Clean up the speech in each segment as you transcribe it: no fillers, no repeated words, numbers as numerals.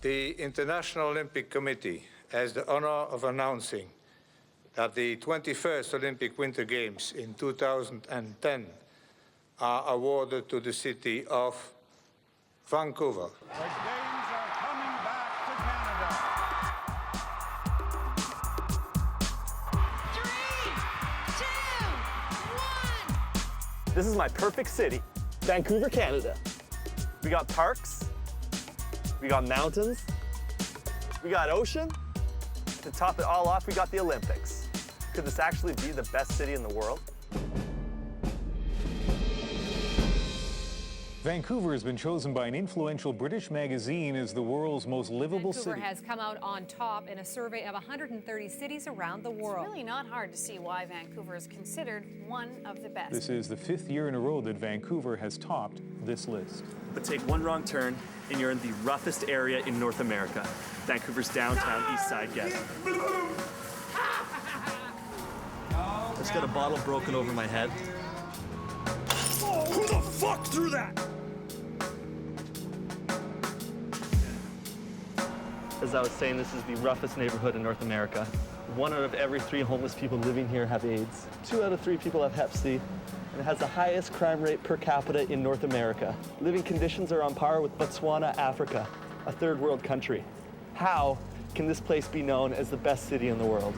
The International Olympic Committee has the honor of announcing that the 21st Olympic Winter Games in 2010 are awarded to the city of Vancouver. The Games are coming back to Canada. 3, 2, 1. This is my perfect city, Vancouver, Canada. We got parks, we got mountains, we got ocean. To top it all off, we got the Olympics. Could this actually be the best city in the world? Vancouver has been chosen by an influential British magazine as the world's most livable Vancouver city. has come out on top in a survey of 130 cities around the world. It's really not hard to see why Vancouver is considered one of the best. This is the 5th year in a row that Vancouver has topped this list. But take one wrong turn and you're in the roughest area in North America, Vancouver's Downtown Eastside ghetto. I just got a bottle broken over my head. Oh, who the fuck threw that? As I was saying, this is the roughest neighborhood in North America. 1 out of every 3 homeless people living here have AIDS. 2 out of 3 people have Hep C. And it has the highest crime rate per capita in North America. Living conditions are on par with Botswana, Africa, a third world country. How can this place be known as the best city in the world?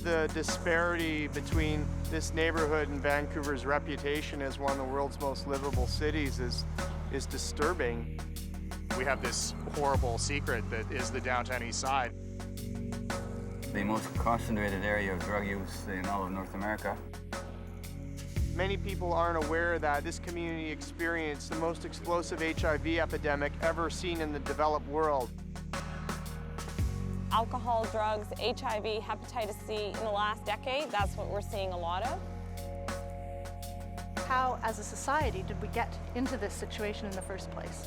The disparity between this neighborhood and Vancouver's reputation as one of the world's most livable cities is disturbing. We have this horrible secret that is the Downtown Eastside. The most concentrated area of drug use in all of North America. Many people aren't aware that this community experienced the most explosive HIV epidemic ever seen in the developed world. Alcohol, drugs, HIV, hepatitis C in the last decade, that's what we're seeing a lot of. How, as a society, did we get into this situation in the first place?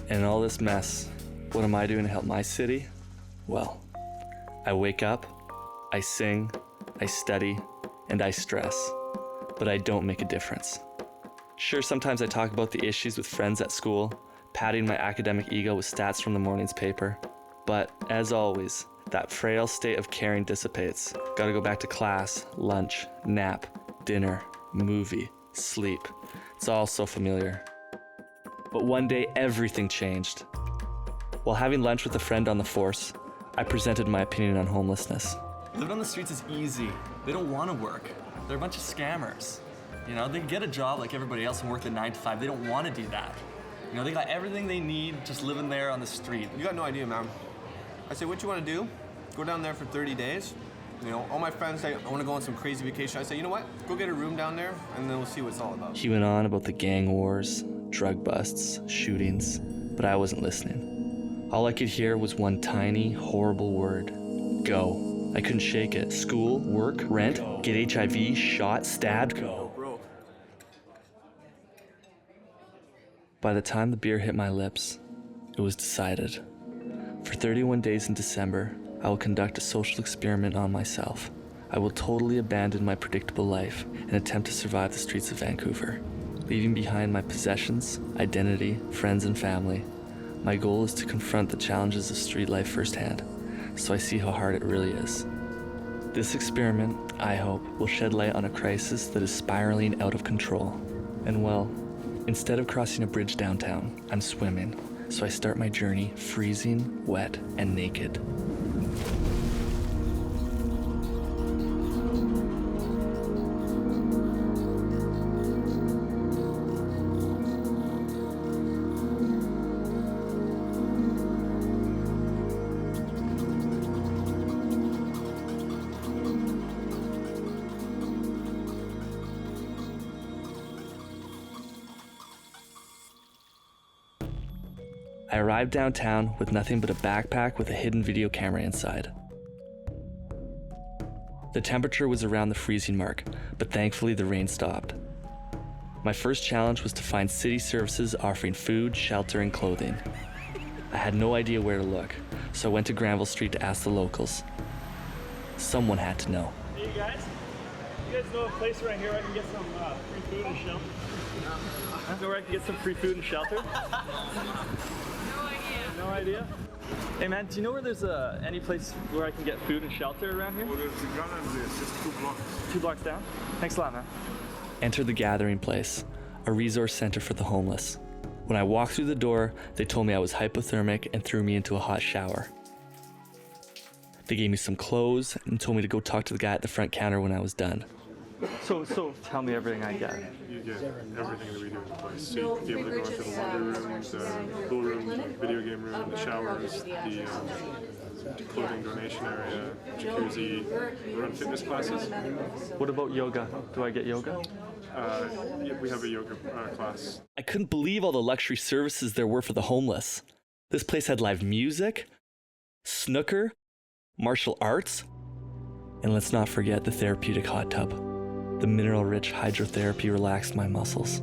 And in all this mess, what am I doing to help my city? Well, I wake up, I sing, I study, and I stress, but I don't make a difference. Sure, sometimes I talk about the issues with friends at school, patting my academic ego with stats from the morning's paper, but as always, that frail state of caring dissipates. Gotta go back to class, lunch, nap, dinner, movie, sleep. It's all so familiar. But one day, everything changed. While having lunch with a friend on the force, I presented my opinion on homelessness. Living on the streets is easy. They don't want to work. They're a bunch of scammers. You know, they can get a job like everybody else and work the 9 to 5. They don't want to do that. You know, they got everything they need just living there on the street. You got no idea, man. I say, what you want to do? Go down there for 30 days. You know, all my friends say, I want to go on some crazy vacation. I say, you know what? Go get a room down there, and then we'll see what it's all about. He went on about the gang wars, drug busts, shootings, but I wasn't listening. All I could hear was one tiny, horrible word: go. I couldn't shake it. School, work, rent, go. Get HIV, shot, stabbed. Go. Bro. By the time the beer hit my lips, it was decided. For 31 days in December, I will conduct a social experiment on myself. I will totally abandon my predictable life and attempt to survive the streets of Vancouver, leaving behind my possessions, identity, friends, and family. My goal is to confront the challenges of street life firsthand, so I see how hard it really is. This experiment, I hope, will shed light on a crisis that is spiraling out of control. And well, instead of crossing a bridge downtown, I'm swimming. So I start my journey freezing, wet, and naked. I arrived downtown with nothing but a backpack with a hidden video camera inside. The temperature was around the freezing mark, but thankfully the rain stopped. My first challenge was to find city services offering food, shelter, and clothing. I had no idea where to look, so I went to Granville Street to ask the locals. Someone had to know. Hey, you guys. You guys know a place around here where I can get some free food and shelter? Know where I can get some free food and shelter? No idea. No idea? Hey man, do you know where there's any place where I can get food and shelter around here? Well, there's a gun and it's just 2 blocks. 2 blocks down? Thanks a lot, man. Enter the gathering place, a resource center for the homeless. When I walked through the door, they told me I was hypothermic and threw me into a hot shower. They gave me some clothes and told me to go talk to the guy at the front counter when I was done. So tell me everything I get. You get everything that we do in the place. So you'll be able to go into the laundry rooms, the pool room, the video game room, the showers, the clothing donation area, jacuzzi. We run fitness classes. What about yoga? Do I get yoga? Yeah, we have a yoga class. I couldn't believe all the luxury services there were for the homeless. This place had live music, snooker, martial arts, and let's not forget the therapeutic hot tub. The mineral-rich hydrotherapy relaxed my muscles.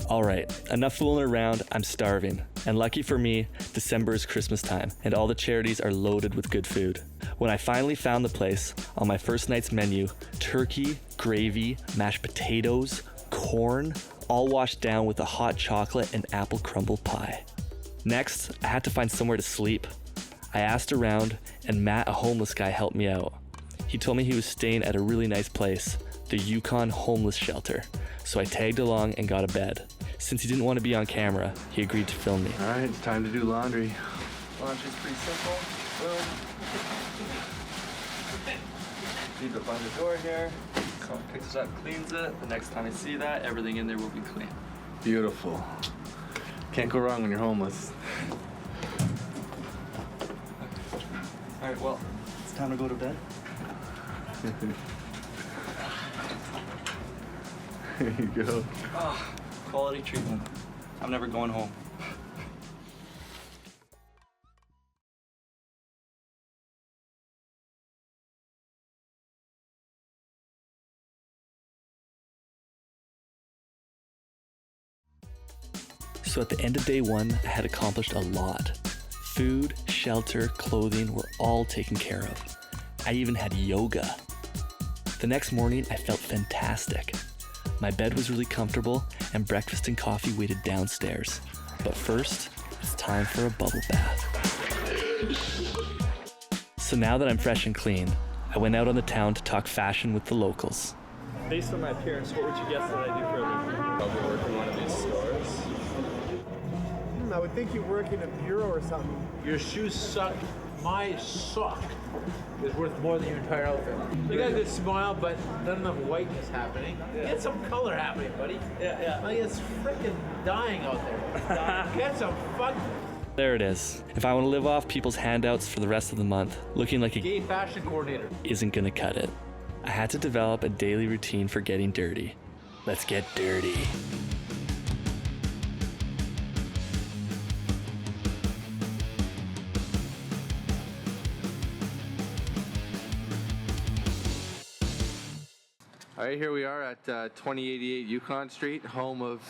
All right, enough fooling around, I'm starving. And lucky for me, December is Christmas time, and all the charities are loaded with good food. When I finally found the place, on my first night's menu, turkey, gravy, mashed potatoes, corn, all washed down with a hot chocolate and apple crumble pie. Next, I had to find somewhere to sleep. I asked around, and Matt, a homeless guy, helped me out. He told me he was staying at a really nice place, the Yukon Homeless Shelter, so I tagged along and got a bed. Since he didn't want to be on camera, he agreed to film me. All right, it's time to do laundry. Laundry's pretty simple. Boom. Leave it by the door here. Someone picks it up, cleans it. The next time I see that, everything in there will be clean. Beautiful. Can't go wrong when you're homeless. All right, well, it's time to go to bed. There you go. Oh, quality treatment. I'm never going home. So at the end of day one, I had accomplished a lot. Food, shelter, clothing were all taken care of. I even had yoga. The next morning, I felt fantastic. My bed was really comfortable, and breakfast and coffee waited downstairs. But first, it's time for a bubble bath. So now that I'm fresh and clean, I went out on the town to talk fashion with the locals. Based on my appearance, what would you guess that I do for a living? Probably work in one of these stores. I would think you work in a bureau or something. Your shoes suck. My sock is worth more than your entire outfit. You got a good smile, but not enough whiteness happening. Get some color happening, buddy. Yeah. Like it's freaking dying out there. Get some fuck. There it is. If I want to live off people's handouts for the rest of the month, looking like a gay fashion coordinator isn't gonna cut it. I had to develop a daily routine for getting dirty. Let's get dirty. All right, here we are at 2088 Yukon Street, home of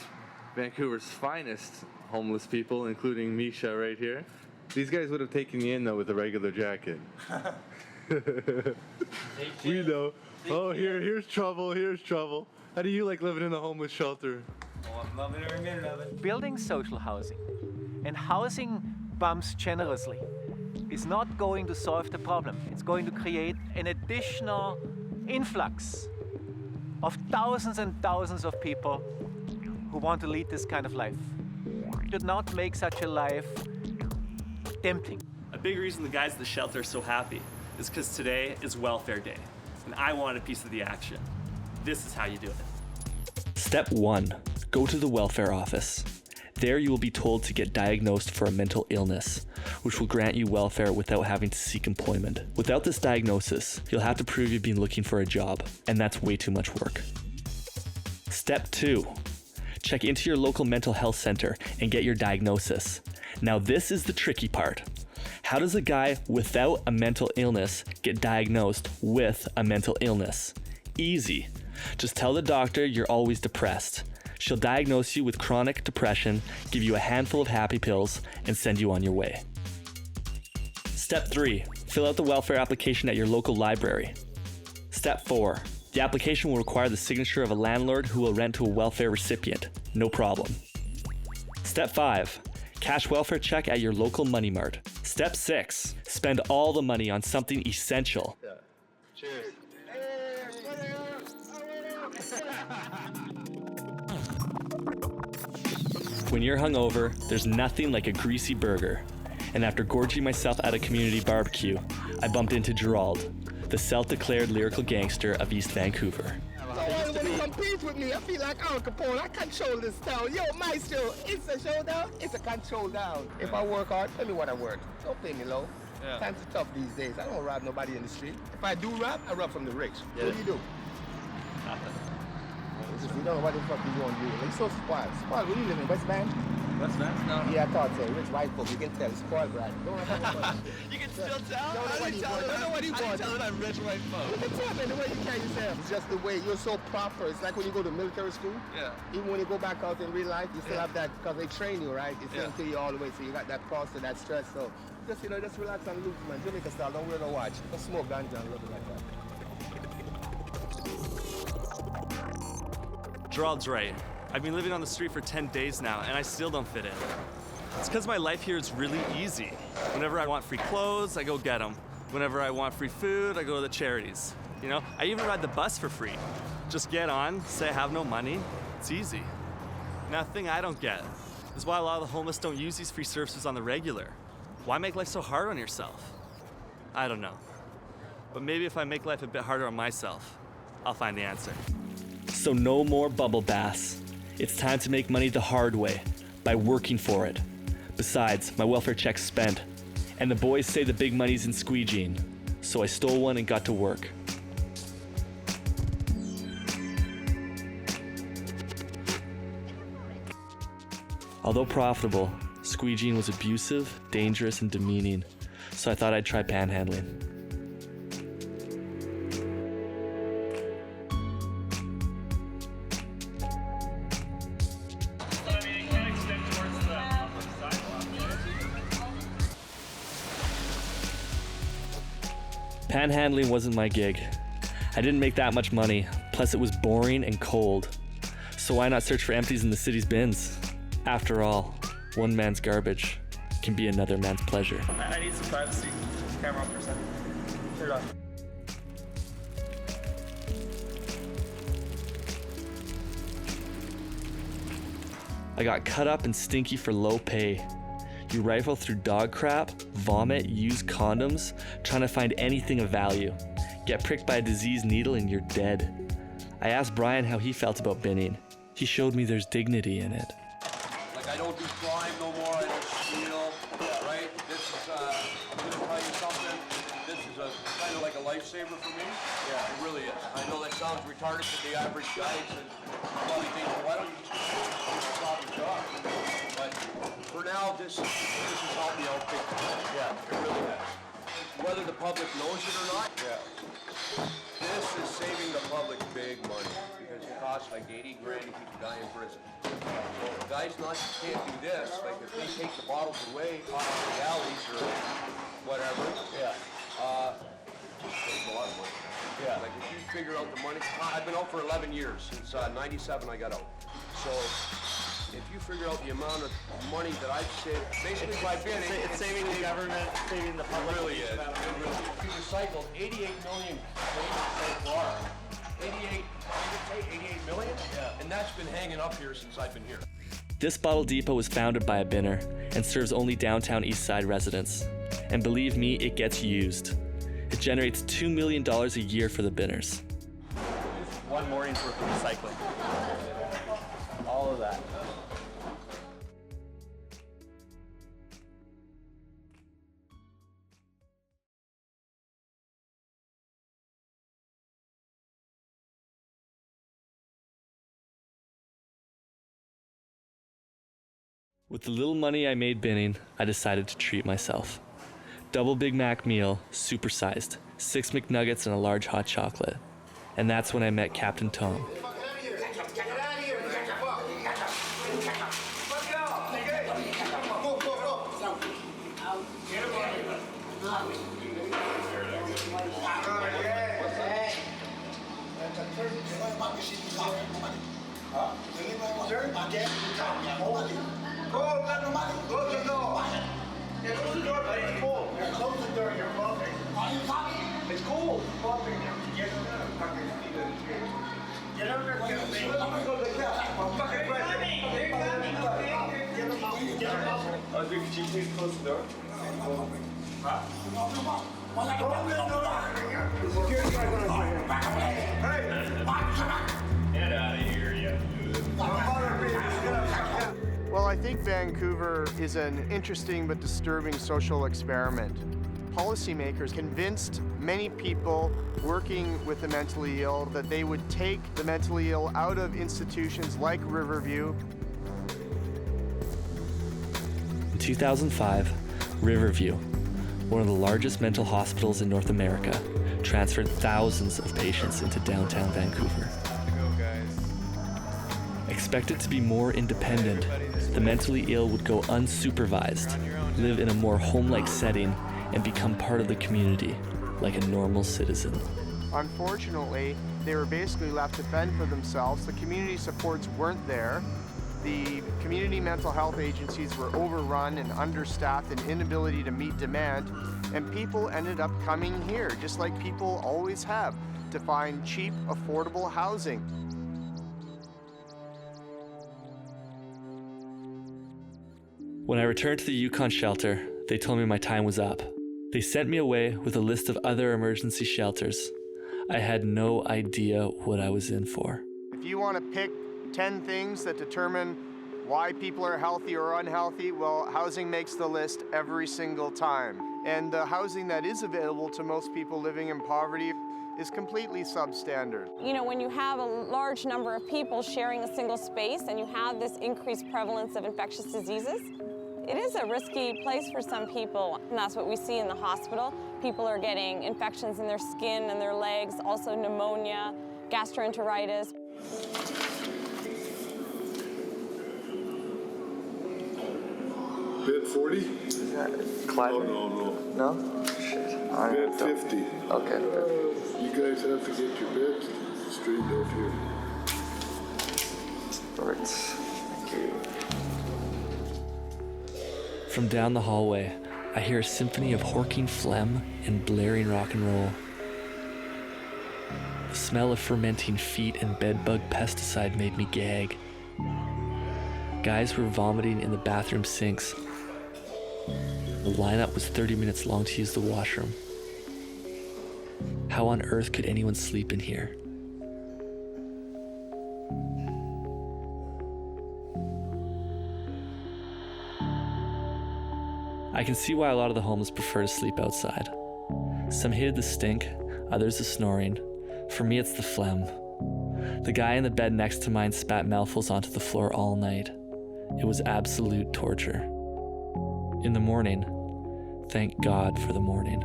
Vancouver's finest homeless people, including Misha right here. These guys would have taken you in, though, with a regular jacket. We know. Oh, here's trouble, here's trouble. How do you like living in a homeless shelter? Oh, I'm loving every minute of it. Building social housing and housing bumps generously is not going to solve the problem. It's going to create an additional influx of thousands and thousands of people who want to lead this kind of life. Should not make such a life tempting. A big reason the guys at the shelter are so happy is because today is welfare day, and I want a piece of the action. This is how you do it. Step 1, go to the welfare office. There you will be told to get diagnosed for a mental illness, which will grant you welfare without having to seek employment. Without this diagnosis, you'll have to prove you've been looking for a job, and that's way too much work. Step 2, check into your local mental health center and get your diagnosis. Now this is the tricky part. How does a guy without a mental illness get diagnosed with a mental illness? Easy. Just tell the doctor you're always depressed. She'll diagnose you with chronic depression, give you a handful of happy pills, and send you on your way. Step 3, fill out the welfare application at your local library. Step 4, the application will require the signature of a landlord who will rent to a welfare recipient. No problem. Step 5, cash welfare check at your local money mart. Step 6, spend all the money on something essential. Cheers. When you're hungover, there's nothing like a greasy burger. And after gorging myself at a community barbecue, I bumped into Gerald, the self-declared lyrical gangster of East Vancouver. When you compete with me, I feel like Al Capone. I control this town. Yo, Maestro, it's a showdown. It's a control down. If I work hard, tell me what I work. Don't pay me low. Yeah. Times are tough these days. I don't rob nobody in the street. If I do rob, I rob from the rich. Yeah. What do you do? Nothing. If you don't know what the fuck you want to do. Like, so spoiled. Spoiled, where you live in? West Van? West Van? No. Yeah, I thought so. Rich white folk, you can tell. Spoiled, right? Don't You can still tell? Don't know what he wants. Tell that I'm rich white folk. You can tell, man, the way you carry yourself. It's just the way you're so proper. It's like when you go to military school. Yeah. Even when you go back out in real life, you still have that, because they train you, right? It's same to you all the way, so you got that process, that stress. So just, just relax and loose, man. Jamaica style, don't wear no watch. Don't smoke ganja and nothing like that. Gerald's right. I've been living on the street for 10 days now, and I still don't fit in. It's because my life here is really easy. Whenever I want free clothes, I go get them. Whenever I want free food, I go to the charities. You know, I even ride the bus for free. Just get on, say I have no money, it's easy. Now, the thing I don't get is why a lot of the homeless don't use these free services on the regular. Why make life so hard on yourself? I don't know. But maybe if I make life a bit harder on myself, I'll find the answer. So no more bubble baths. It's time to make money the hard way, by working for it. Besides, my welfare check's spent, and the boys say the big money's in squeegeeing, so I stole one and got to work. Although profitable, squeegeeing was abusive, dangerous, and demeaning, so I thought I'd try panhandling. Panhandling wasn't my gig. I didn't make that much money, plus it was boring and cold. So why not search for empties in the city's bins? After all, one man's garbage can be another man's pleasure. I need some privacy. Camera off for a second. Turn it off. I got cut up and stinky for low pay. You rifle through dog crap, vomit, used condoms, trying to find anything of value. Get pricked by a diseased needle and you're dead. I asked Brian how he felt about binning. He showed me there's dignity in it. Like, I don't do crime no more, I don't steal, right? This is, I'm gonna tell you something, this is kind of like a lifesaver for me. Yeah, it really is. I know that sounds retarded to the average guy, and probably think, well, why don't you just stop your job? But for now, this has helped me out big time. Yeah, it really has. Whether the public knows it or not, this is saving the public big money, because it costs like 80 grand to keep a guy in prison. So if guys can't do this, like if they take the bottles away off the alleys or whatever, saves a lot of money. Yeah. Like if you figure out the money, I've been out for 11 years, since 97 I got out. So if you figure out the amount of money that I've saved, basically by binning, It's saving the government, saving the public. it really is. It really is. We recycled 88 million so far. 88 million? Yeah. And that's been hanging up here since I've been here. This bottle depot was founded by a binner and serves only Downtown Eastside residents. And believe me, it gets used. It generates $2 million a year for the binners. One morning's worth of recycling. All of that. With the little money I made binning, I decided to treat myself. Double Big Mac meal, supersized, 6 McNuggets and a large hot chocolate. And that's when I met Captain Tom. sir. Get out of here, you. Well, I think Vancouver is an interesting but disturbing social experiment. Policymakers convinced many people working with the mentally ill that they would take the mentally ill out of institutions like Riverview. In 2005, Riverview, one of the largest mental hospitals in North America, transferred thousands of patients into downtown Vancouver. Expected to be more independent, the mentally ill would go unsupervised, live in a more home-like setting, and become part of the community, like a normal citizen. Unfortunately, they were basically left to fend for themselves. The community supports weren't there. The community mental health agencies were overrun and understaffed and inability to meet demand, and people ended up coming here, just like people always have, to find cheap, affordable housing. When I returned to the Yukon shelter, they told me my time was up. They sent me away with a list of other emergency shelters. I had no idea what I was in for. If you want to pick 10 things that determine why people are healthy or unhealthy, well, housing makes the list every single time. And the housing that is available to most people living in poverty is completely substandard. You know, when you have a large number of people sharing a single space and you have this increased prevalence of infectious diseases, it is a risky place for some people, and that's what we see in the hospital. People are getting infections in their skin and their legs, also pneumonia, gastroenteritis. Bed 40? Is that Clyde? No. No? Shit. Bed 50. Okay. You guys have to get your beds straightened out here. Perfect. Thank you. From down the hallway, I hear a symphony of horking phlegm and blaring rock and roll. The smell of fermenting feet and bedbug pesticide made me gag. Guys were vomiting in the bathroom sinks. The lineup was 30 minutes long to use the washroom. How on earth could anyone sleep in here? I can see why a lot of the homeless prefer to sleep outside. Some hated the stink, others the snoring. For me, it's the phlegm. The guy in the bed next to mine spat mouthfuls onto the floor all night. It was absolute torture. In the morning, thank God for the morning,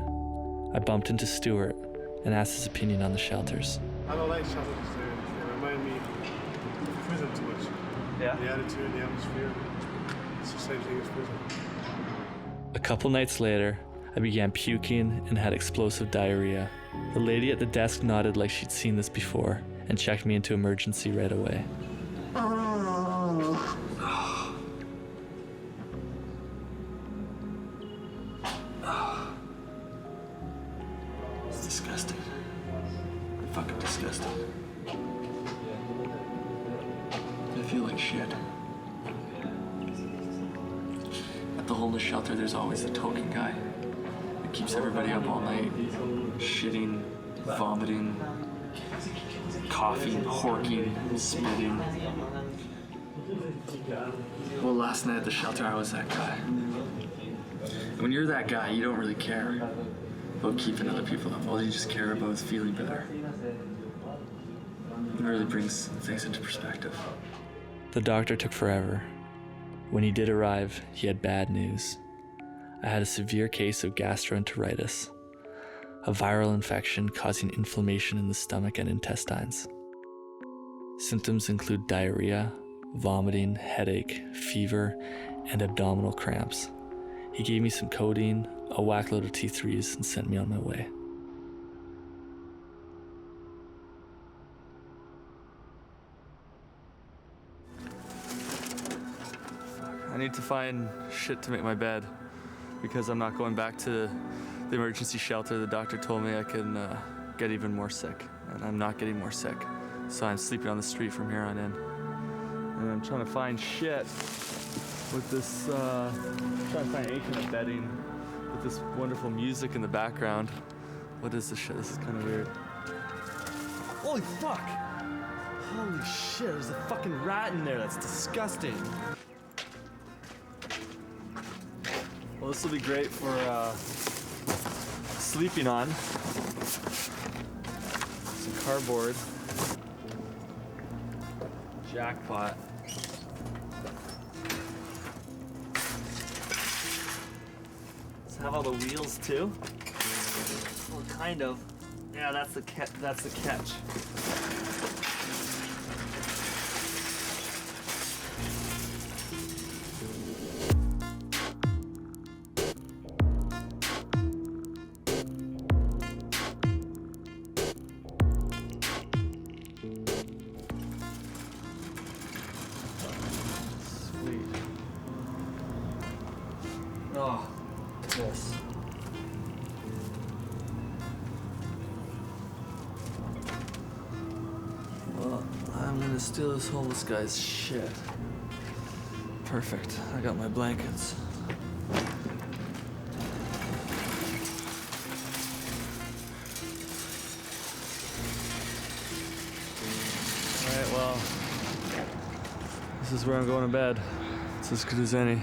I bumped into Stuart and asked his opinion on the shelters. I don't like shelters. They remind me of prison too much. Yeah? The attitude, the atmosphere, it's the same thing as prison. A couple nights later, I began puking and had explosive diarrhea. The lady at the desk nodded like she'd seen this before and checked me into emergency right away. It's disgusting. Fucking disgusting. I feel like shit. At the homeless shelter, there's always the token guy that keeps everybody up all night, shitting, vomiting, coughing, horking, spitting. Well, last night at the shelter, I was that guy. When you're that guy, you don't really care about keeping other people up. All you just care about is feeling better. It really brings things into perspective. The doctor took forever. When he did arrive, he had bad news. I had a severe case of gastroenteritis, a viral infection causing inflammation in the stomach and intestines. Symptoms include diarrhea, vomiting, headache, fever, and abdominal cramps. He gave me some codeine, a whack load of T3s, and sent me on my way. I need to find shit to make my bed because I'm not going back to the emergency shelter. The doctor told me I can get even more sick, and I'm not getting more sick. So I'm sleeping on the street from here on in. And I'm trying to find shit with this, trying to find ancient bedding with this wonderful music in the background. What is this shit? This is kind of weird. Holy fuck! Holy shit, there's a fucking rat in there. That's disgusting. Well, this will be great for sleeping on. Some cardboard. Jackpot. Does it have all the wheels too? Well, kind of. Yeah, that's the catch. That's the catch. Oh, this. Well, I'm gonna steal this homeless guy's shit. Perfect. I got my blankets. Alright, well, this is where I'm going to bed. It's as good as any.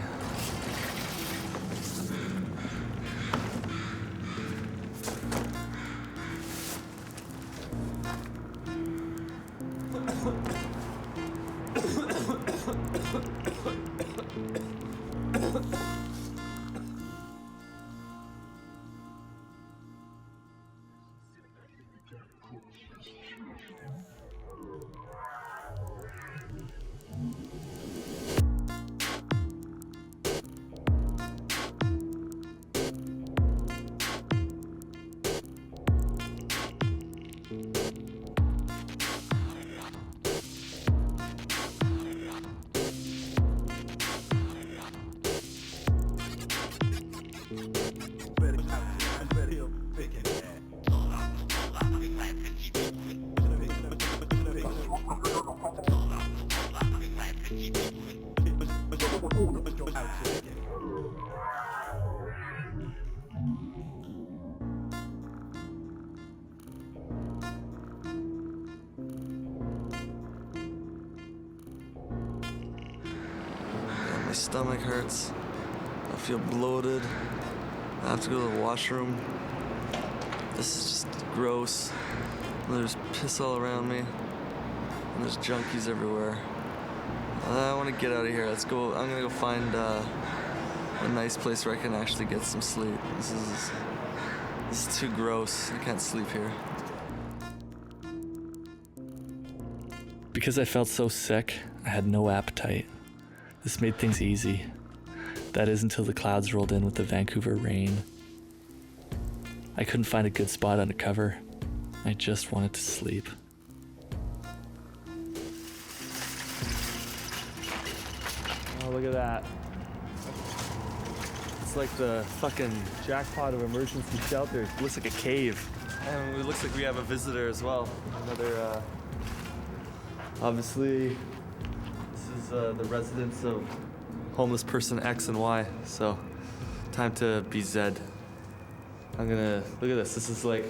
My stomach hurts. I feel bloated. I have to go to the washroom. This is just gross. There's piss all around me. And there's junkies everywhere. I want to get out of here. Let's go. I'm gonna go find a nice place where I can actually get some sleep. This is too gross. I can't sleep here. Because I felt so sick, I had no appetite. This made things easy. That is until the clouds rolled in with the Vancouver rain. I couldn't find a good spot under cover. I just wanted to sleep. Oh, look at that. It's like the fucking jackpot of emergency shelters. It looks like a cave. And it looks like we have a visitor as well. Another, obviously, this is the residence of homeless person X and Y. So, time to be Zed. I'm gonna, look at this. This is like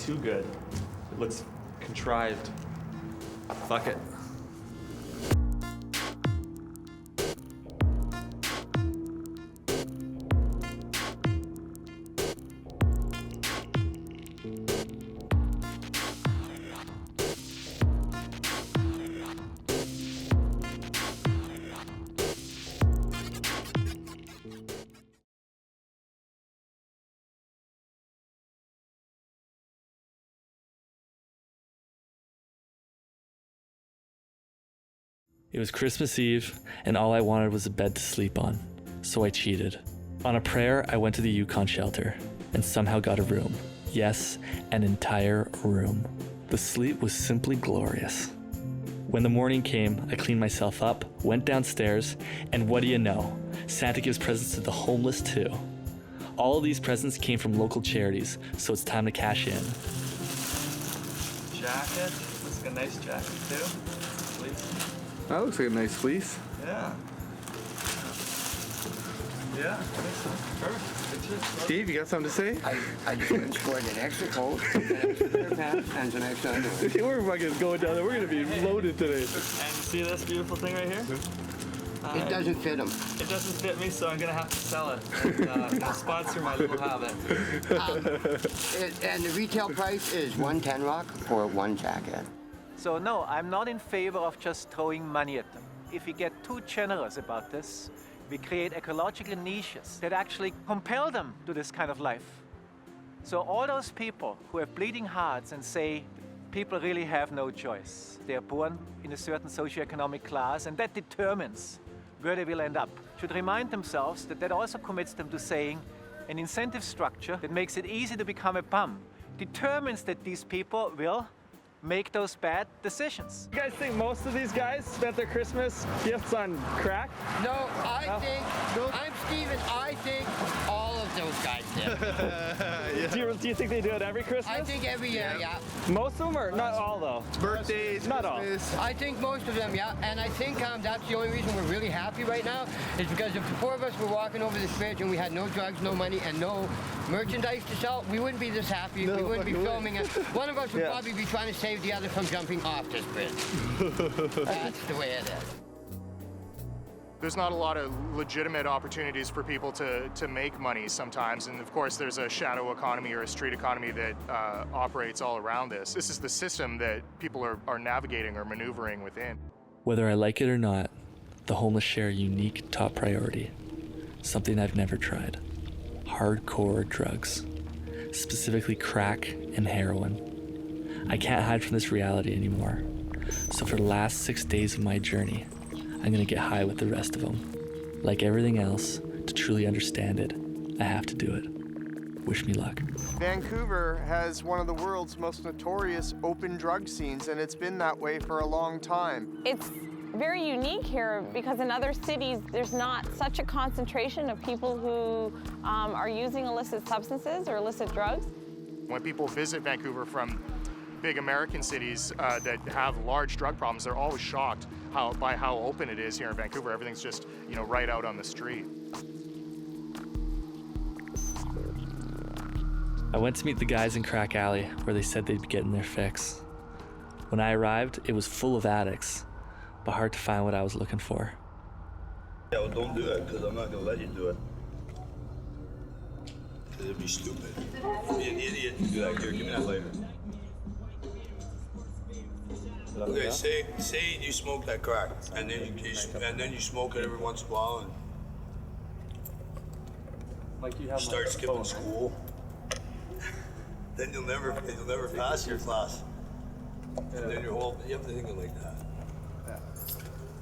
too good. It looks contrived. Fuck it. It was Christmas Eve, and all I wanted was a bed to sleep on, so I cheated. On a prayer, I went to the Yukon shelter, and somehow got a room. Yes, an entire room. The sleep was simply glorious. When the morning came, I cleaned myself up, went downstairs, and what do you know? Santa gives presents to the homeless too. All of these presents came from local charities, so it's time to cash in. Jacket, looks like a nice jacket too. Please. That looks like a nice fleece. Yeah. Yeah, perfect. Steve, you got something to say? I just went and scored an extra coat, an extra pair of pants, and some extra underwear. We're fucking going down there. We're gonna be loaded today. And see this beautiful thing right here? It doesn't fit him. It doesn't fit me, so I'm gonna have to sell it. And, sponsor my little habit. And the retail price is $110 rock for one jacket. So no, I'm not in favor of just throwing money at them. If we get too generous about this, we create ecological niches that actually compel them to this kind of life. So all those people who have bleeding hearts and say people really have no choice, they are born in a certain socioeconomic class and that determines where they will end up, should remind themselves that that also commits them to saying an incentive structure that makes it easy to become a bum determines that these people will make those bad decisions. You guys think most of these guys spent their Christmas gifts on crack? No, I think, I'm Steven, I think all of those guys did. Do you think they do it every Christmas? I think every year, yeah. Most of them, or not all though? Birthdays, not Christmas. all. I think most of them, yeah. And I think that's the only reason we're really happy right now is because if the four of us were walking over this bridge and we had no drugs, no money, and no merchandise to sell, we wouldn't be this happy. No, we wouldn't be fucking filming it. One of us would probably be trying to save the other from jumping off this bridge. That's the way it is. There's not a lot of legitimate opportunities for people to make money sometimes, and of course there's a shadow economy or a street economy that operates all around this. This is the system that people are navigating or maneuvering within. Whether I like it or not, the homeless share a unique top priority, something I've never tried: hardcore drugs, specifically crack and heroin. I can't hide from this reality anymore, so for the last 6 days of my journey, I'm gonna get high with the rest of them. Like everything else, to truly understand it, I have to do it. Wish me luck. Vancouver has one of the world's most notorious open drug scenes, and it's been that way for a long time. It's very unique here because in other cities, there's not such a concentration of people who are using illicit substances or illicit drugs. When people visit Vancouver from big American cities that have large drug problems, they're always shocked by how open it is here in Vancouver. Everything's just, right out on the street. I went to meet the guys in Crack Alley where they said they'd be getting their fix. When I arrived, it was full of addicts, but hard to find what I was looking for. Yeah, well, don't do it, because I'm not going to let you do it. Because it'd be stupid. You'd be an idiot to do that. Here, give me that later. Okay, say you smoke that crack, and then you smoke it every once in a while, and like you have start skipping school. Then you'll never pass your class. And then you have to think of it like that.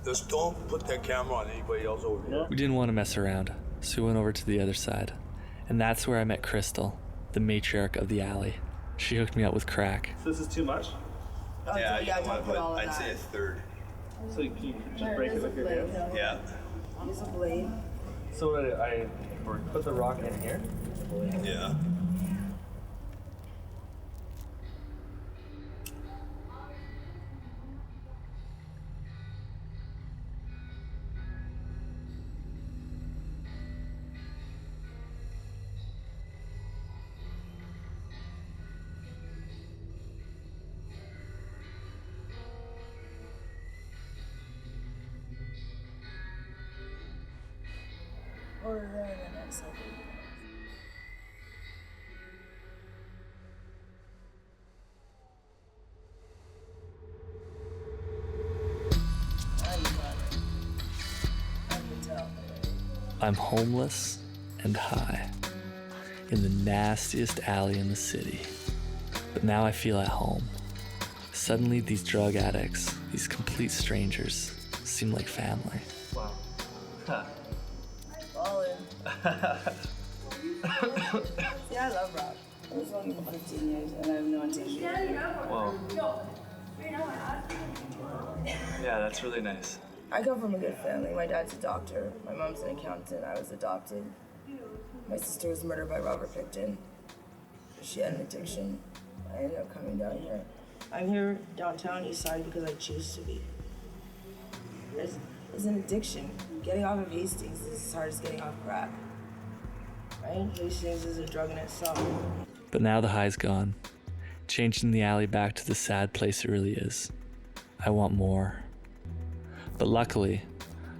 Just don't put that camera on anybody else over here. We didn't want to mess around, so we went over to the other side. And that's where I met Crystal, the matriarch of the alley. She hooked me up with crack. So this is too much? Yeah, don't put all of I'd say a third. So you can just break it with your hands? Yeah. Use a blade. So I put the rock in here? Yeah. Or in the next cycle. I'm homeless and high in the nastiest alley in the city. But now I feel at home. Suddenly these drug addicts, these complete strangers, seem like family. Wow. Huh. Yeah, I love rock. I was only for 15 years and I have no intention. Wow. Yeah, that's really nice. I come from a good family. My dad's a doctor. My mom's an accountant. I was adopted. My sister was murdered by Robert Pickton. She had an addiction. I ended up coming down here. I'm here downtown Eastside because I choose to be. is an addiction. Getting off of Hastings is as hard as getting off crack. Right? Hastings is a drug in itself. But now the high's gone, changing the alley back to the sad place it really is. I want more. But luckily,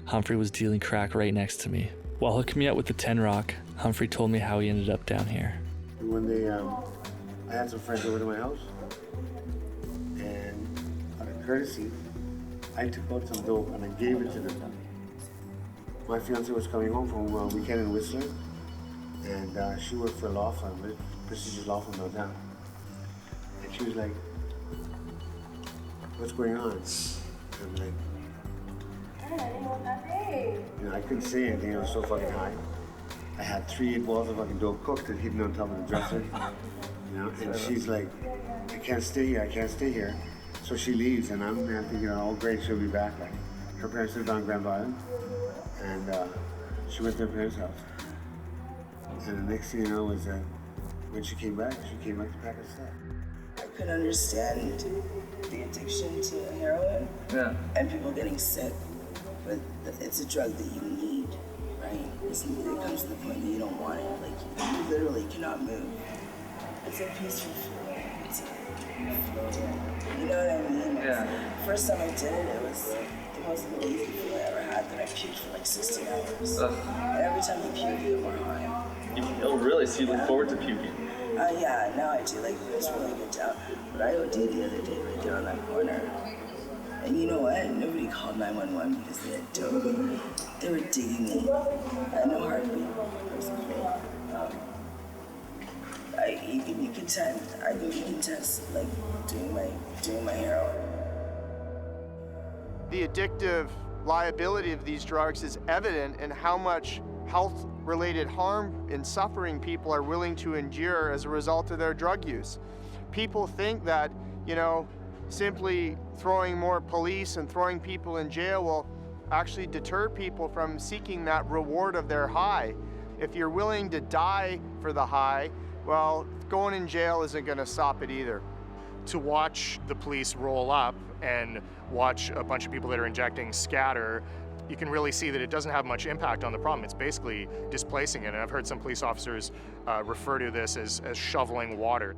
Humphrey was dealing crack right next to me. While hooking me up with the 10 Rock, Humphrey told me how he ended up down here. One day, I had some friends over to my house, and out of courtesy, I took out some dope and I gave it to them. My fiance was coming home from a weekend in Whistler, and she worked for a law firm, a prestigious law firm downtown. And she was like, "What's going on?" I'm like, I couldn't say anything, I was so fucking high. I had 3 balls of fucking dope cooked and hidden on top of the dresser. And she's like, I can't stay here. So she leaves, and I'm thinking, oh great, she'll be back. Like, her parents lived on Grand Island, and she went to her parents' house. And the next thing you know was that when she came back to pack her stuff. I could understand the addiction to heroin and people getting sick, but it's a drug that you need, right? It comes to the point that you don't want it. Like, you literally cannot move. It's a peaceful feeling. It's a floating. You know what I mean? Yeah. First time I did it, it was the most amazing feeling I ever had, that I puked for like 16 hours. And every time you puke, you get more high. Oh, really? So you look forward to puking? Yeah, now I do. Like, it was really good down. But I OD'd the other day right there on that corner. And you know what? Nobody called 911 because they had dope. They were digging me. I had no heartbeat. I was cool. You can be content. I can be content, like, doing my heroin. The addictive liability of these drugs is evident in how much health-related harm and suffering people are willing to endure as a result of their drug use. People think that, simply throwing more police and throwing people in jail will actually deter people from seeking that reward of their high. If you're willing to die for the high, well, going in jail isn't going to stop it either. To watch the police roll up and watch a bunch of people that are injecting scatter, you can really see that it doesn't have much impact on the problem. It's basically displacing it. And I've heard some police officers refer to this as shoveling water.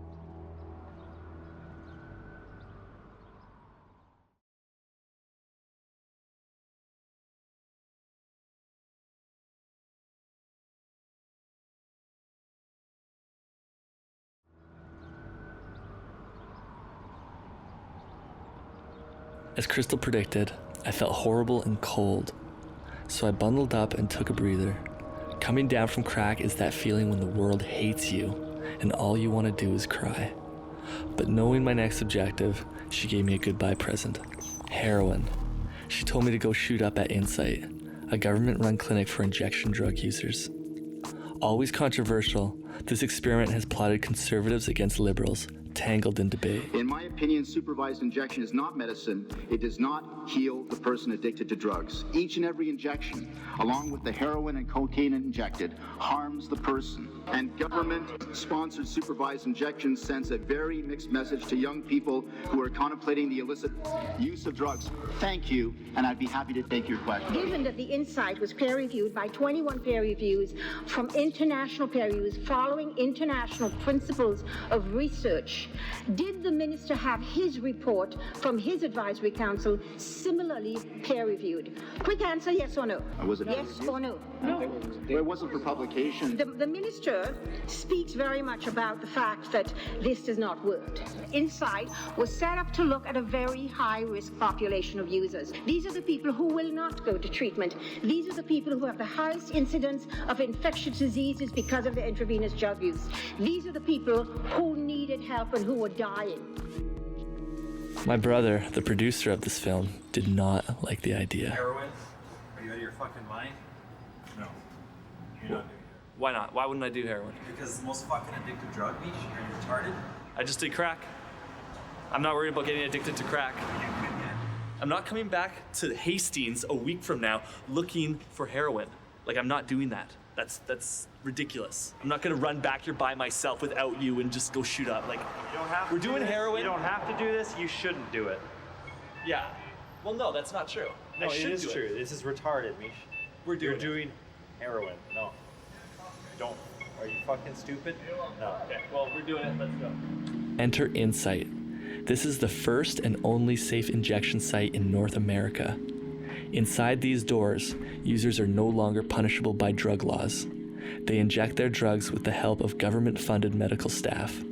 As Crystal predicted, I felt horrible and cold, so I bundled up and took a breather. Coming down from crack is that feeling when the world hates you and all you want to do is cry. But knowing my next objective, she gave me a goodbye present. Heroin. She told me to go shoot up at Insight, a government-run clinic for injection drug users. Always controversial, this experiment has plotted conservatives against liberals, tangled in debate. In my opinion, supervised injection is not medicine. It does not heal the person addicted to drugs. Each and every injection, along with the heroin and cocaine injected, harms the person. And government-sponsored supervised injection sends a very mixed message to young people who are contemplating the illicit use of drugs. Thank you, and I'd be happy to take your question. Given that the Insight was peer-reviewed by 21 peer reviews from international peer reviews following international principles of research, did the minister have his report from his advisory council similarly peer-reviewed? Quick answer, yes or no? Was it yes or no? No. It wasn't for publication. The minister speaks very much about the fact that this does not work. Insight was set up to look at a very high-risk population of users. These are the people who will not go to treatment. These are the people who have the highest incidence of infectious diseases because of their intravenous drug use. These are the people who needed help and who were dying. My brother, the producer of this film, did not like the idea. Heroin? Are you out of your fucking mind? No. You're not doing it. Why not? Why wouldn't I do heroin? Because it's the most fucking addictive drug, Mish. Are you retarded? I just did crack. I'm not worried about getting addicted to crack. I'm not coming back to Hastings a week from now looking for heroin. Like, I'm not doing that. That's ridiculous. I'm not gonna run back here by myself without you and just go shoot up. Like, You don't have we're to do doing this. heroin. You don't have to do this. You shouldn't do it. Yeah. Well, no, that's not true. No, I it should is do true. This is retarded, Mish. You're doing heroin. No. Don't. Are you fucking stupid? No. Okay, well, we're doing it. Let's go. Enter Insight. This is the first and only safe injection site in North America. Inside these doors, users are no longer punishable by drug laws. They inject their drugs with the help of government-funded medical staff.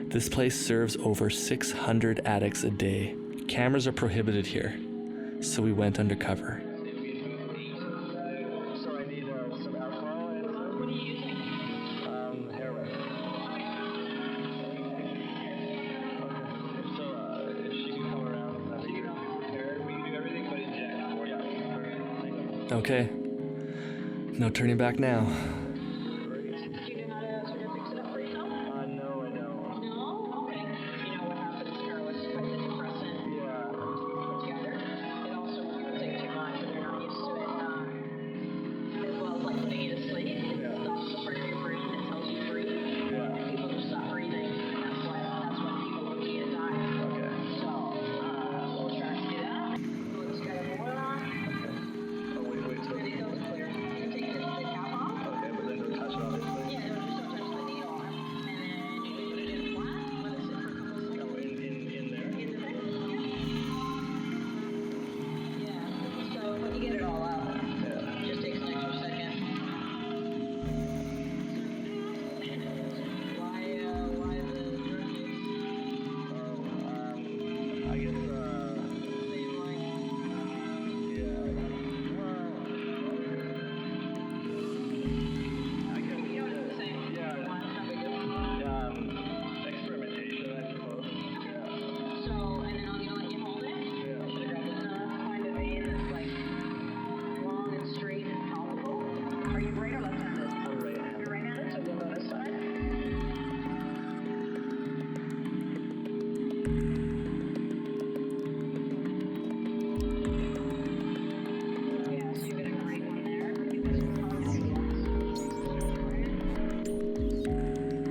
This place serves over 600 addicts a day. Cameras are prohibited here, so we went undercover. Okay, no turning back now.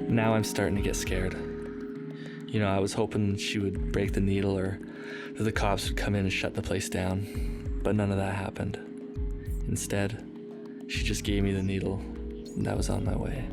Now I'm starting to get scared. You know, I was hoping she would break the needle or that the cops would come in and shut the place down, but none of that happened. Instead, she just gave me the needle, and I was on my way.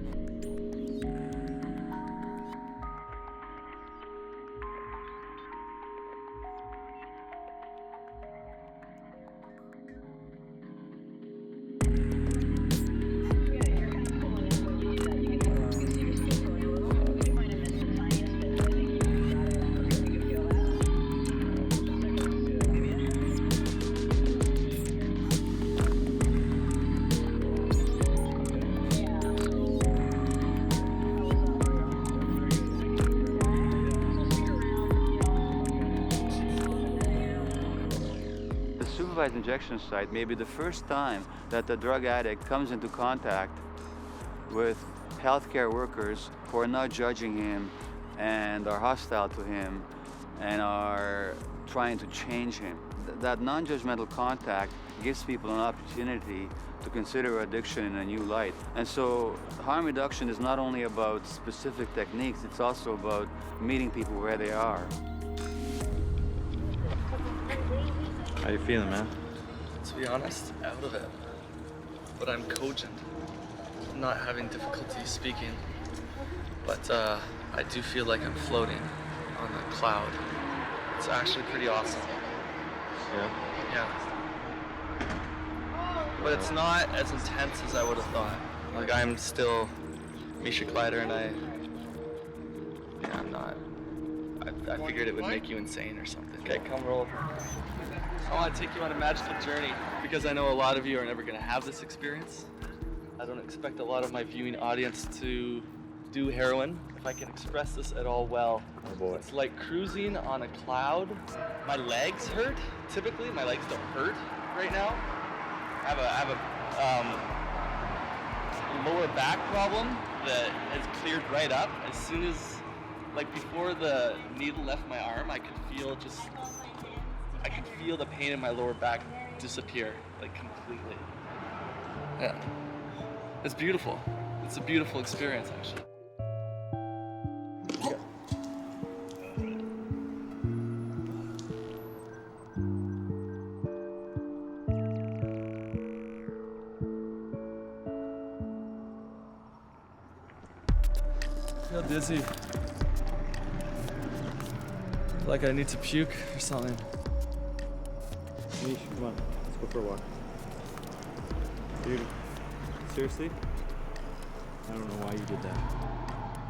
Supervised injection site may be the first time that the drug addict comes into contact with healthcare workers who are not judging him and are hostile to him and are trying to change him. That non-judgmental contact gives people an opportunity to consider addiction in a new light. And so harm reduction is not only about specific techniques, it's also about meeting people where they are. How you feeling, man? To be honest, out of it. But I'm cogent. I'm not having difficulty speaking. But I do feel like I'm floating on a cloud. It's actually pretty awesome. Yeah? Yeah. But it's not as intense as I would have thought. Like, I'm still Misha Kleider, and I'm not. I figured it would make you insane or something. Okay, come roll over. I want to take you on a magical journey because I know a lot of you are never going to have this experience. I don't expect a lot of my viewing audience to do heroin, if I can express this at all well. Oh boy. It's like cruising on a cloud. My legs hurt. Typically, my legs don't hurt right now. I have a lower back problem that has cleared right up. As soon as, like before the needle left my arm, I could feel the pain in my lower back disappear, like completely. Yeah. It's beautiful. It's a beautiful experience, actually. feel dizzy. Like I need to puke or something. Mish, come on, let's go for a walk. Dude, seriously? I don't know why you did that.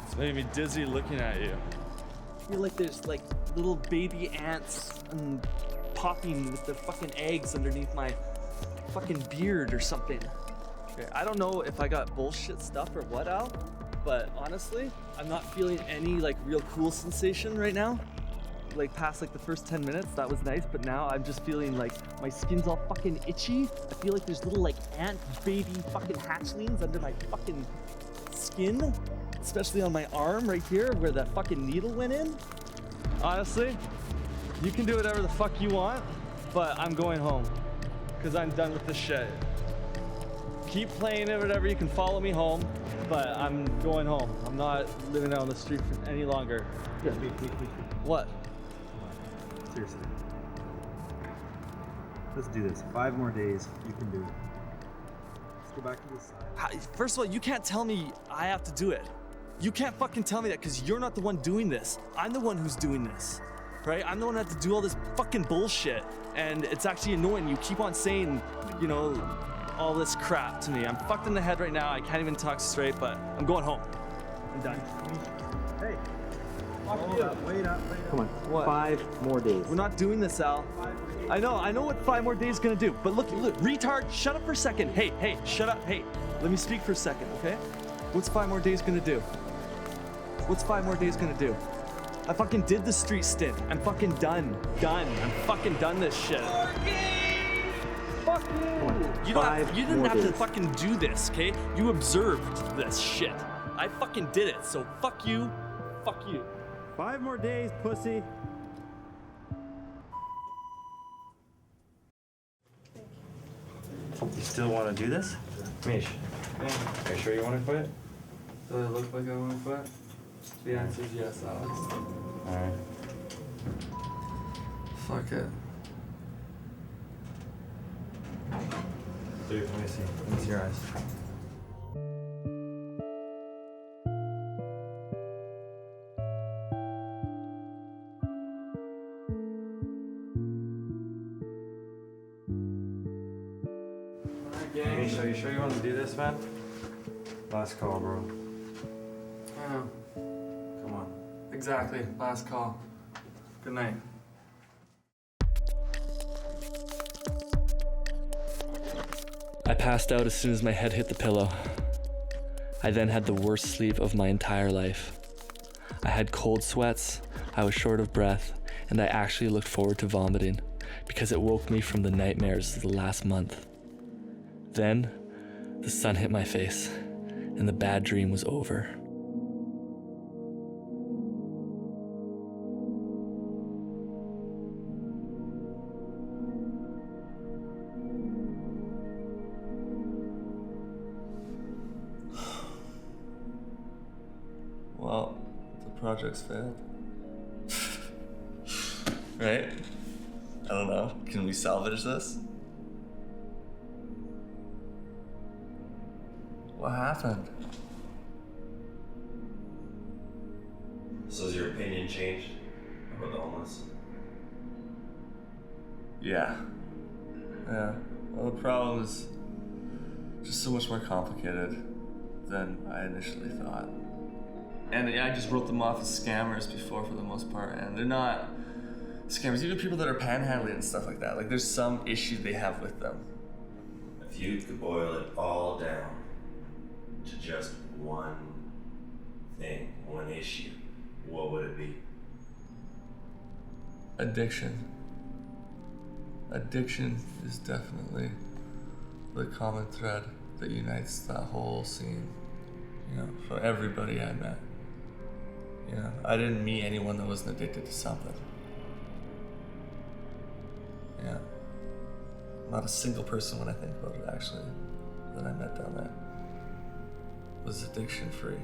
It's making me dizzy looking at you. I feel like there's like little baby ants and popping with their fucking eggs underneath my fucking beard or something. Okay, I don't know if I got bullshit stuff or what, Al, but honestly, I'm not feeling any like real cool sensation right now. Like past like the first 10 minutes, that was nice, but now I'm just feeling like my skin's all fucking itchy. I feel like there's little like ant baby fucking hatchlings under my fucking skin, especially on my arm right here where that fucking needle went in. Honestly, you can do whatever the fuck you want, but I'm going home because I'm done with this shit. Keep playing it, whatever, you can follow me home, but I'm going home. I'm not living out on the street any longer. Yeah. What? Seriously. Let's do this. 5 more days, you can do it. Let's go back to this side. First of all, you can't tell me I have to do it. You can't fucking tell me that because you're not the one doing this. I'm the one who's doing this, right? I'm the one that has to do all this fucking bullshit, and it's actually annoying. You keep on saying, you know, all this crap to me. I'm fucked in the head right now. I can't even talk straight, but I'm going home. I'm done. Hey. Wait up. Come on. What? 5 more days. We're not doing this, Al. I know what 5 more days is gonna do, but look, retard, shut up for a second. Hey, shut up. Hey, let me speak for a second, okay? What's 5 more days gonna do? What's 5 more days gonna do? I fucking did the street stint. I'm fucking done. I'm fucking done this shit. Fuck you. You didn't have to fucking do this, okay? You observed this shit. I fucking did it, so fuck you. Fuck you. 5 more days, pussy. You still want to do this? Mish, are you sure you want to quit? Does it look like I want to quit? The answer is yes, Alex. Alright. Fuck it. Dude, let me see. Let me see your eyes. Mish, are you sure you want to do this, man? Last call, bro. I know. Come on. Exactly. Last call. Good night. I passed out as soon as my head hit the pillow. I then had the worst sleep of my entire life. I had cold sweats, I was short of breath, and I actually looked forward to vomiting because it woke me from the nightmares of the last month. Then, the sun hit my face, and the bad dream was over. Well, the project's failed. Right? I don't know. Can we salvage this? What happened? So has your opinion changed about the homeless? Yeah. Well, the problem is just so much more complicated than I initially thought. And I just wrote them off as scammers before for the most part, and they're not scammers. Even people that are panhandling and stuff like that, like there's some issue they have with them. If you could boil it all down to just one thing, one issue, what would it be? Addiction. Addiction is definitely the common thread that unites that whole scene, you know, for everybody I met. You know, I didn't meet anyone that wasn't addicted to something. Yeah. Not a single person, when I think about it, actually, that I met down there was addiction free.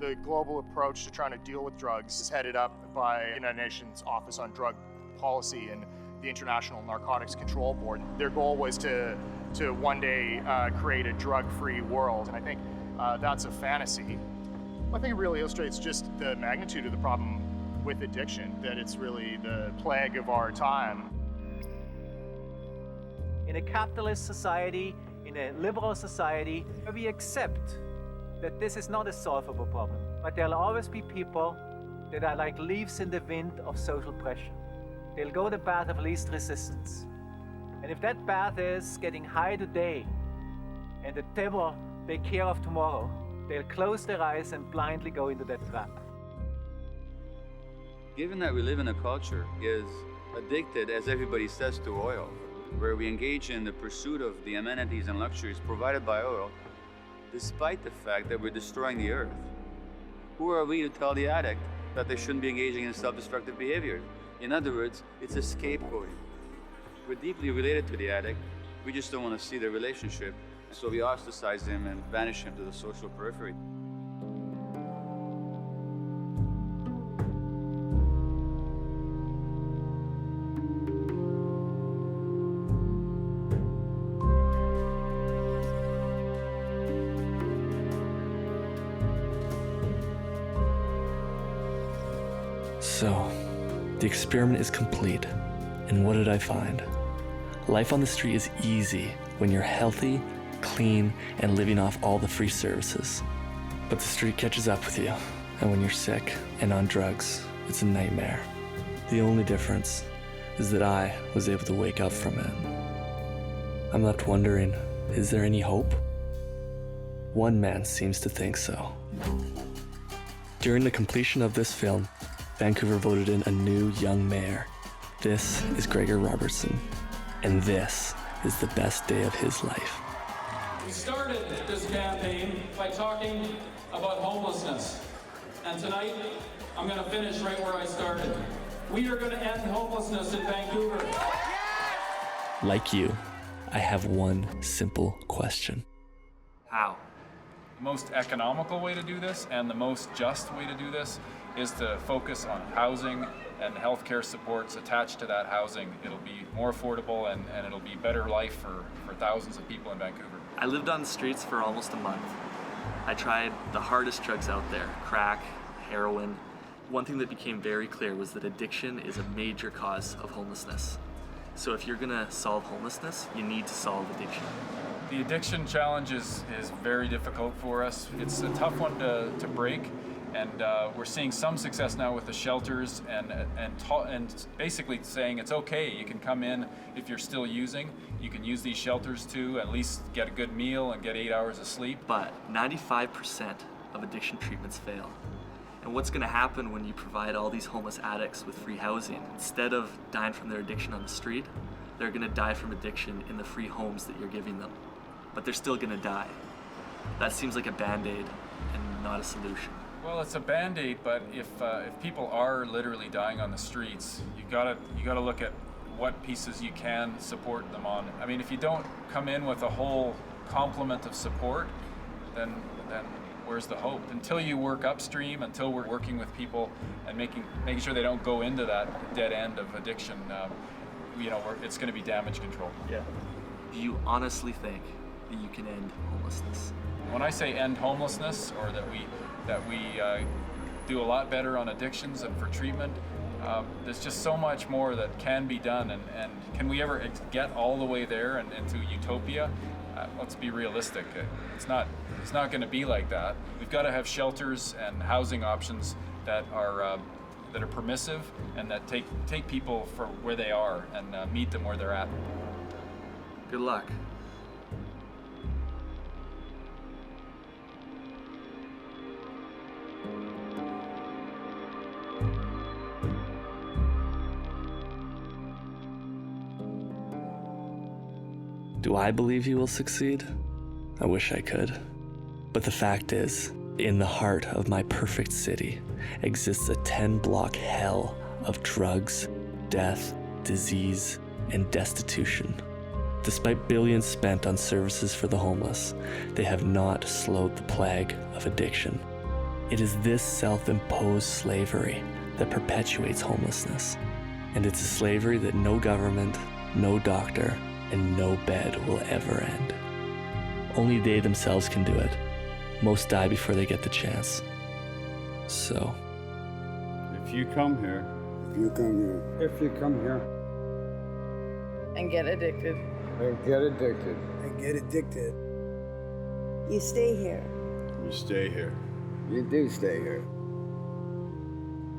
The global approach to trying to deal with drugs is headed up by the United Nations Office on Drug Policy, and the International Narcotics Control Board. Their goal was to one day create a drug-free world, and I think that's a fantasy. I think it really illustrates just the magnitude of the problem with addiction, that it's really the plague of our time. In a capitalist society, in a liberal society, we accept that this is not a solvable problem, but there'll always be people that are like leaves in the wind of social pressure. They'll go the path of least resistance. And if that path is getting high today and the devil take care of tomorrow, they'll close their eyes and blindly go into that trap. Given that we live in a culture is addicted, as everybody says, to oil, where we engage in the pursuit of the amenities and luxuries provided by oil, despite the fact that we're destroying the earth. Who are we to tell the addict that they shouldn't be engaging in self-destructive behaviors? In other words, it's a scapegoating. We're deeply related to the addict, we just don't want to see the relationship, so we ostracize him and banish him to the social periphery. So, the experiment is complete, and what did I find? Life on the street is easy when you're healthy, clean, and living off all the free services. But the street catches up with you, and when you're sick and on drugs, it's a nightmare. The only difference is that I was able to wake up from it. I'm left wondering, is there any hope? One man seems to think so. During the completion of this film, Vancouver voted in a new young mayor. This is Gregor Robertson, and this is the best day of his life. We started this campaign by talking about homelessness, and tonight I'm going to finish right where I started. We are going to end homelessness in Vancouver. Like you, I have one simple question. How? The most economical way to do this and the most just way to do this is to focus on housing and healthcare supports attached to that housing. It'll be more affordable and it'll be better life for thousands of people in Vancouver. I lived on the streets for almost a month. I tried the hardest drugs out there, crack, heroin. One thing that became very clear was that addiction is a major cause of homelessness. So if you're gonna solve homelessness, you need to solve addiction. The addiction challenge is very difficult for us. It's a tough one to break. And we're seeing some success now with the shelters and basically saying it's okay, you can come in if you're still using. You can use these shelters to at least get a good meal and get 8 hours of sleep. But 95% of addiction treatments fail. And what's gonna happen when you provide all these homeless addicts with free housing? Instead of dying from their addiction on the street, they're gonna die from addiction in the free homes that you're giving them. But they're still gonna die. That seems like a Band-Aid and not a solution. Well, it's a Band-Aid, but if people are literally dying on the streets, you gotta look at what pieces you can support them on. I mean, if you don't come in with a whole complement of support, then where's the hope? Until you work upstream, until we're working with people and making sure they don't go into that dead end of addiction, it's going to be damage control. Yeah. Do you honestly think that you can end homelessness? When I say end homelessness, or that we do a lot better on addictions and for treatment, there's just so much more that can be done. And can we ever get all the way there and into utopia? Let's be realistic. It's not going to be like that. We've got to have shelters and housing options that are permissive and that take people for where they are and meet them where they're at. Good luck. Do I believe you will succeed? I wish I could. But the fact is, in the heart of my perfect city exists a 10-block hell of drugs, death, disease, and destitution. Despite billions spent on services for the homeless, they have not slowed the plague of addiction. It is this self-imposed slavery that perpetuates homelessness. And it's a slavery that no government, no doctor, and no bed will ever end. Only they themselves can do it. Most die before they get the chance. So, if you come here, If you come here. And get addicted. And get addicted. You stay here. You stay here. You do stay here.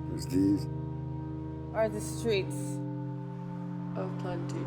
'Cause these Are the streets of plenty.